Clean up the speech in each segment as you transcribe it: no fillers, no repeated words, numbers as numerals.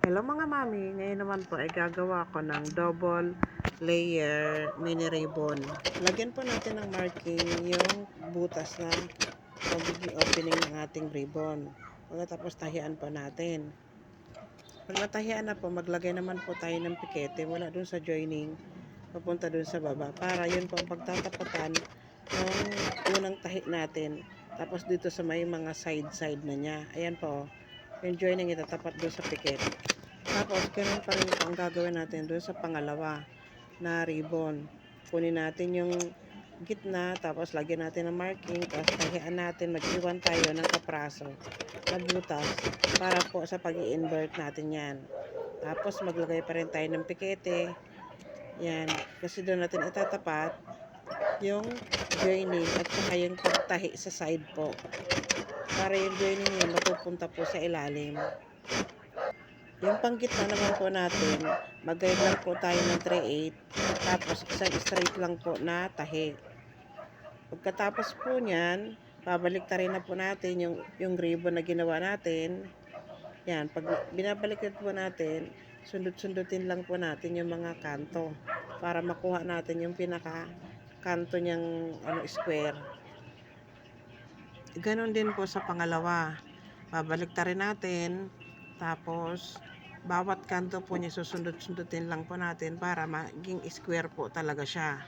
Hello mga mami, ngayon naman po ay gagawa ko ng double layer mini ribbon. Lagyan po natin ng marking yung butas na magiging opening ng ating ribbon. Pagkatapos tahian po natin. Pag natahian na po, maglagay naman po tayo ng pikete mula dun sa joining papunta dun sa baba para yun po ang pagtatapatan ng unang tahi natin. Tapos dito sa may mga side na niya. Ayan po, yung joining itatapat dun sa pikete. Tapos, ganun pa rin po ang gagawin natin doon sa pangalawa na ribbon. Kunin natin yung gitna, tapos lagyan natin ng marking, tapos tahian natin, mag-iwan tayo ng kapraso na butas para po sa pag-i-invert natin yan. Tapos, maglagay pa rin tayo ng pikete. Yan, kasi doon natin itatapat yung joining at saka yung pagtahi sa side po. Para yung joining yun mapupunta po sa ilalim. Yung panggitna naman po natin, mag-guide lang po tayo ng 3/8, tapos isang straight lang po na tahi. Pagkatapos po niyan, babalik rin na po natin yung ribbon na ginawa natin. Yan, pag binabalik po natin, sundot-sundutin lang po natin yung mga kanto para makuha natin yung pinaka kanto niyang square. Ganon din po sa pangalawa. Babalik rin natin, tapos bawat kanto po niya susundot-sundutin lang po natin para maging square po talaga siya.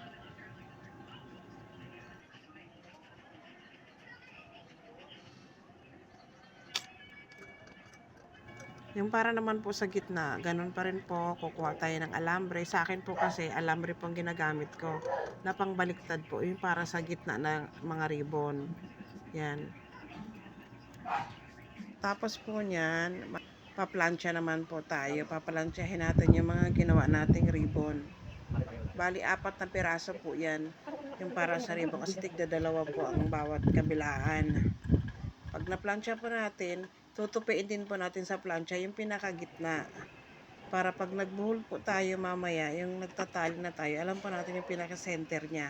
Yung para naman po sa gitna, ganun pa rin po, kukuha tayo ng alambre. Sa akin po kasi, alambre po ang ginagamit ko na pangbaliktad po, yung para sa gitna ng mga ribbon. Yan. Tapos po niyan, paplansya naman po tayo. Paplansyahin natin yung mga ginawa nating ribbon. Bali, 4 na piraso po yan. Yung para sa ribbon kasi tigda 2 po ang bawat kabilaan. Pag na-plansya po natin, tutupiin din po natin sa plansya yung pinakagitna. Para pag nagbuhol po tayo mamaya, yung nagtatali na tayo, alam po natin yung pinaka-center niya.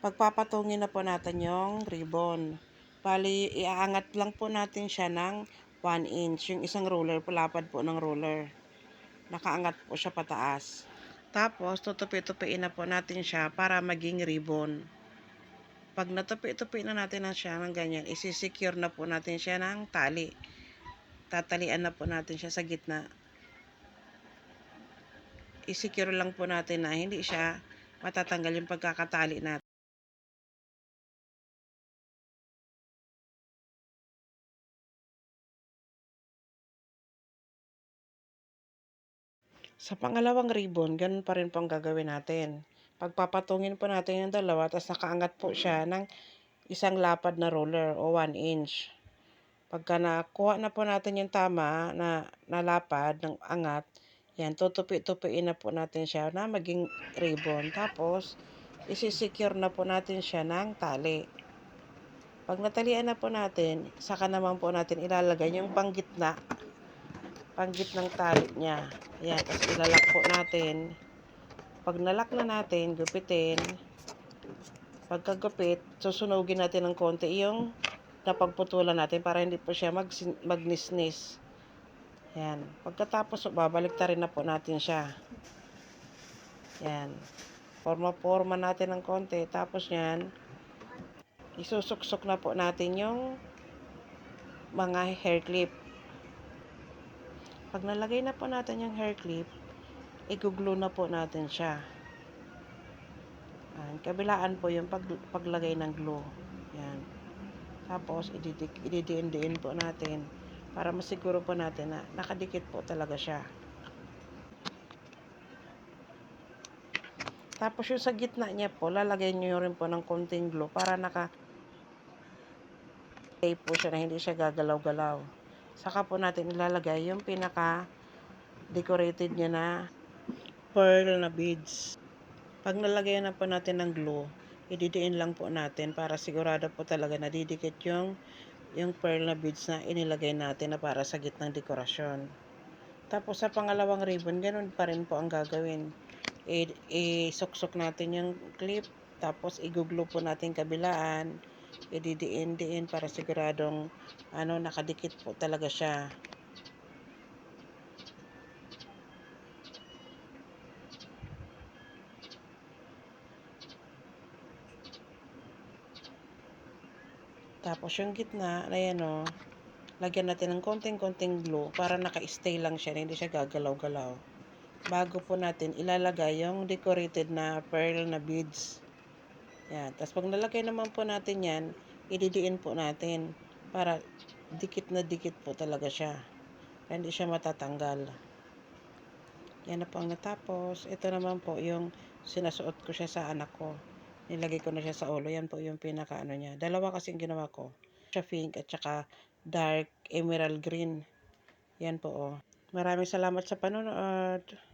Pagpapatungin na po natin yung ribbon. Bali, iaangat lang po natin siya ng 1 inch. Yung isang ruler, palapad po ng ruler. Nakaangat po siya pataas. Tapos, tutupi-tupiin na po natin siya para maging ribbon. Pag natupi-tupi na natin siya ng ganyan, isi-secure na po natin siya ng tali. Tatalian na po natin siya sa gitna. I-secure lang po natin na hindi siya matatanggal yung pagkakatali natin. Sa pangalawang ribbon, ganun pa rin po ang gagawin natin. Pagpapatungin po natin yung dalawa, tapos nakaangat po siya ng isang lapad na roller o 1 inch. Pagka nakuha na po natin yung tama na nalapad ng angat, yan, tutupi-tupiin na po natin siya na maging ribbon. Tapos, isi-secure na po natin siya ng tali. Pag natalian na po natin, saka naman po natin ilalagay yung panggitnang tali niya. Ayan, tapos ilalak po natin. Pag nalak na natin, gupitin. Pagkagupit, susunugin natin ng konti yung napagputulan natin para hindi po siya magnisnis. Ayan. Pagkatapos, babalik rin na po natin siya. Ayan. Forma-forma natin ng konti. Tapos yan, isusuksok na po natin yung mga hair clip. Pag nalagay na po natin yung hair clip, i-glue na po natin siya. Kabilaan po yung paglagay ng glue. Yan. Tapos, ididiin po natin para masiguro po natin na nakadikit po talaga siya. Tapos, yung sa gitna niya po, lalagay nyo rin po ng konting glue para naka-tape po siya na hindi siya gagalaw-galaw. Saka po natin ilalagay yung pinaka-decorated niya na pearl na beads. Pag nalagay na po natin ng glue, ididiin lang po natin para sigurado po talaga na didikit yung pearl na beads na inilagay natin na para sa gitnang dekorasyon. Tapos sa pangalawang ribbon, ganun pa rin po ang gagawin. Isuksok natin yung clip, tapos i-glue po natin kabilaan, ididiin para siguradong nakadikit po talaga siya. Tapos yung gitna, ayan o, lagyan natin ng konting-konting glue para naka-stay lang siya, hindi siya gagalaw-galaw. Bago po natin ilalagay yung decorated na pearl na beads. Yan. Tapos pag nalagay naman po natin yan, ididiin po natin para dikit na dikit po talaga siya. Para hindi siya matatanggal. Yan na po ang natapos. Ito naman po yung sinasuot ko siya sa anak ko. Nilagay ko na siya sa ulo. Yan po yung pinaka niya. Dalawa kasing ginawa ko. Siya pink at saka dark emerald green. Yan po oh. Maraming salamat sa panonood.